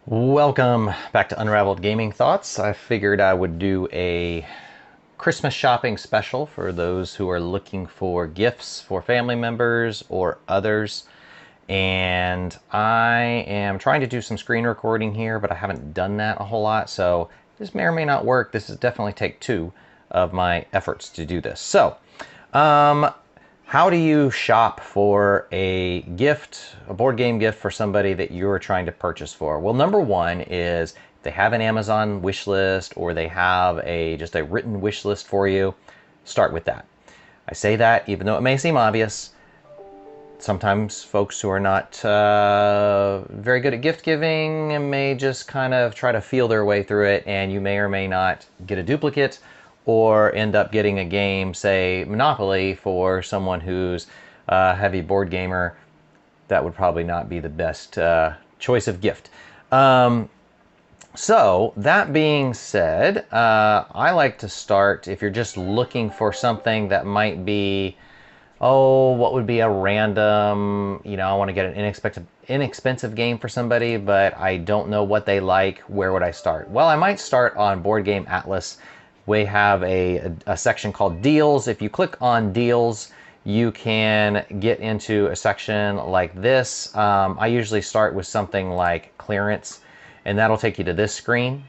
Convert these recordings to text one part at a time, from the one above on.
Welcome back to Unraveled Gaming Thoughts. I figured I would do a Christmas shopping special for those who are looking for gifts for family members or others. And I am trying to do some screen recording here, but I haven't done that a whole lot. So this may or may not work. This is definitely take two of my efforts to do this. Um, how do you shop for a gift, a board game gift for somebody that you're trying to purchase for? Well, number one is if they have an Amazon wish list or they have just a written wish list for you, start with that. I say that even though it may seem obvious. Sometimes folks who are not very good at gift giving may just kind of try to feel their way through it, and you may or may not get a duplicate or end up getting a game, say Monopoly, for someone who's a heavy board gamer. That would probably not be the best choice of gift. So that being said, I like to start, if you're just looking for something that might be, what would be a random, I want to get an inexpensive game for somebody, but I don't know what they like. Where would I start? Well, I might start on Board Game Atlas. We have a section called Deals. If you click on Deals, you can get into a section like this. I usually start with something like Clearance, and that'll take you to this screen.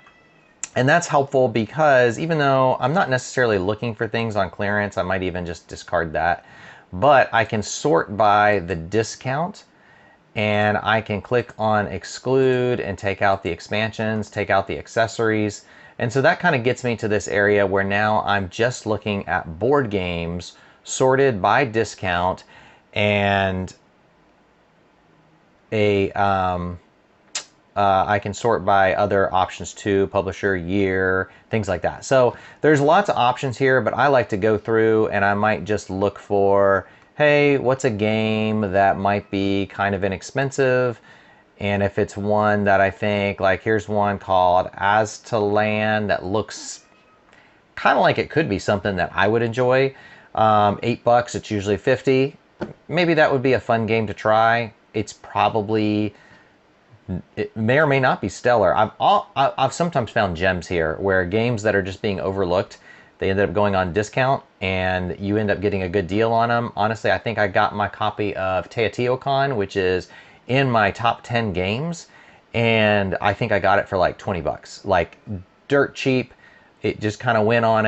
And that's helpful because even though I'm not necessarily looking for things on clearance, I might even just discard that. But I can sort by the discount, and I can click on exclude and take out the expansions, take out the accessories. And so that kind of gets me to this area where now I'm just looking at board games sorted by discount and I can sort by other options too, publisher, year, things like that. So there's lots of options here, but I like to go through and I might just look for, hey, what's a game that might be kind of inexpensive? And if it's one that I think, like here's one called As to Land that looks kind of like it could be something that I would enjoy. $8, it's usually 50. Maybe that would be a fun game to try. It may or may not be stellar. I've sometimes found gems here where games that are just being overlooked, they ended up going on discount and you end up getting a good deal on them. Honestly, I think I got my copy of Teotihuacan, which is in my top 10 games, and I think I got it for like 20 bucks, like dirt cheap. It just kind of went on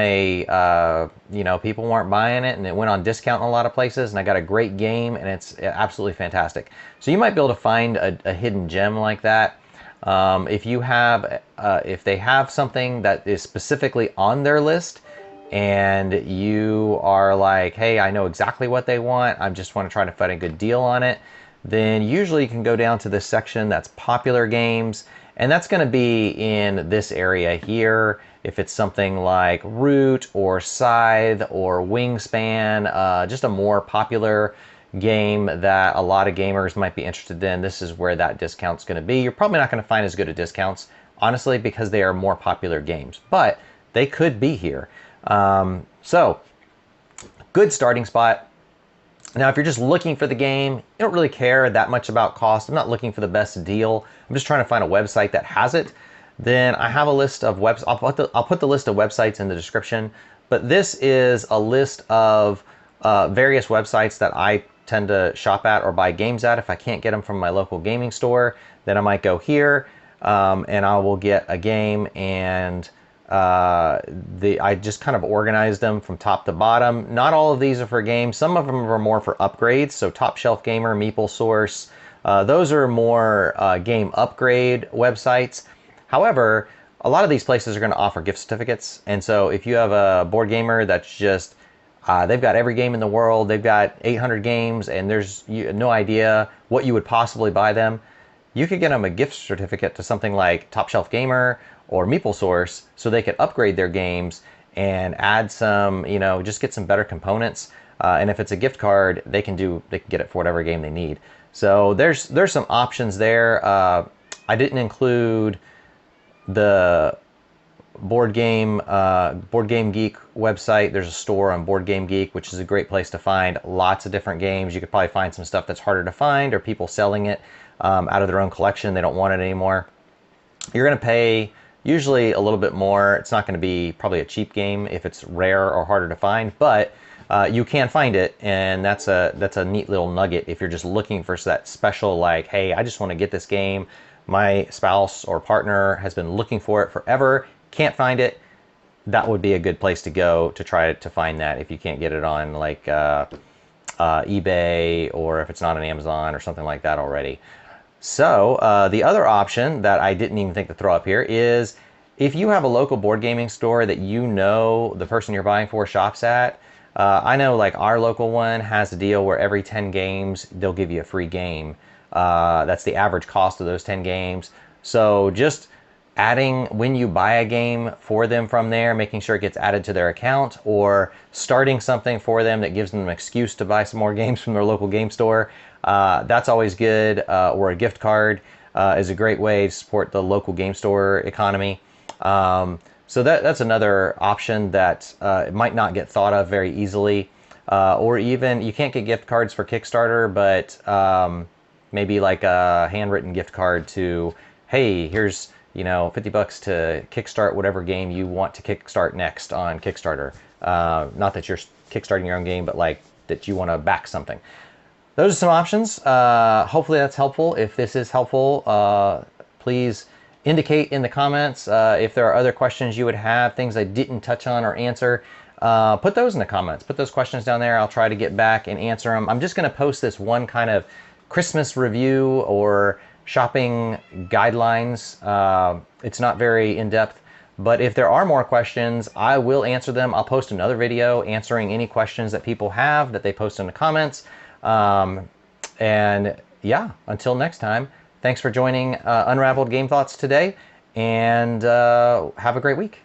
people weren't buying it and it went on discount in a lot of places, and I got a great game and it's absolutely fantastic. So you might be able to find a hidden gem like that. If they have something that is specifically on their list and you are like, hey, I know exactly what they want, I just want to try to find a good deal on it, then usually you can go down to this section that's popular games, and that's going to be in this area here. If it's something like Root or Scythe or Wingspan, just a more popular game that a lot of gamers might be interested in, this is where that discount's going to be. You're probably not going to find as good a discounts, honestly, because they are more popular games, but they could be here. So good starting spot. Now, if you're just looking for the game, you don't really care that much about cost. I'm not looking for the best deal. I'm just trying to find a website that has it. Then I have a list of I'll put the list of websites in the description, but this is a list of various websites that I tend to shop at or buy games at. If I can't get them from my local gaming store, then I might go here, and I will get a game, and I just kind of organized them from top to bottom. Not all of these are for games. Some of them are more for upgrades. So Top Shelf Gamer, Meeple Source, those are more game upgrade websites. However, a lot of these places are going to offer gift certificates. And so if you have a board gamer that's just, they've got every game in the world, they've got 800 games, and there's no idea what you would possibly buy them, you could get them a gift certificate to something like Top Shelf Gamer or Meeple Source so they could upgrade their games and add some, just get some better components. And if it's a gift card, they can get it for whatever game they need. So there's some options there. I didn't include the Board Game Geek website. There's a store on Board Game Geek, which is a great place to find lots of different games. You could probably find some stuff that's harder to find, or people selling it out of their own collection. They don't want it anymore. You're going to pay usually a little bit more. It's not going to be probably a cheap game if it's rare or harder to find, but you can find it, and that's a neat little nugget if you're just looking for that special, like, hey, I just want to get this game. My spouse or partner has been looking for it forever, can't find it. That would be a good place to go to try to find that if you can't get it on like eBay, or if it's not on Amazon or something like that already. So the other option that I didn't even think to throw up here is if you have a local board gaming store that you know the person you're buying for shops at. I know like our local one has a deal where every 10 games they'll give you a free game. That's the average cost of those 10 games. So just adding, when you buy a game for them from there, making sure it gets added to their account, or starting something for them that gives them an excuse to buy some more games from their local game store. That's always good. Or a gift card is a great way to support the local game store economy. So that's another option that might not get thought of very easily. Or even, you can't get gift cards for Kickstarter, but maybe like a handwritten gift card to, hey, here's, you know, $50 to kickstart whatever game you want to kickstart next on Kickstarter. Not that you're kickstarting your own game, but like that you want to back something. Those are some options. Hopefully that's helpful. If this is helpful, please indicate in the comments if there are other questions you would have, things I didn't touch on or answer. Put those in the comments. Put those questions down there. I'll try to get back and answer them. I'm just going to post this one kind of Christmas review or shopping guidelines. It's not very in-depth, but if there are more questions, I will answer them. I'll post another video answering any questions that people have that they post in the comments. And yeah, until next time, thanks for joining Unraveled Game Thoughts today, and have a great week.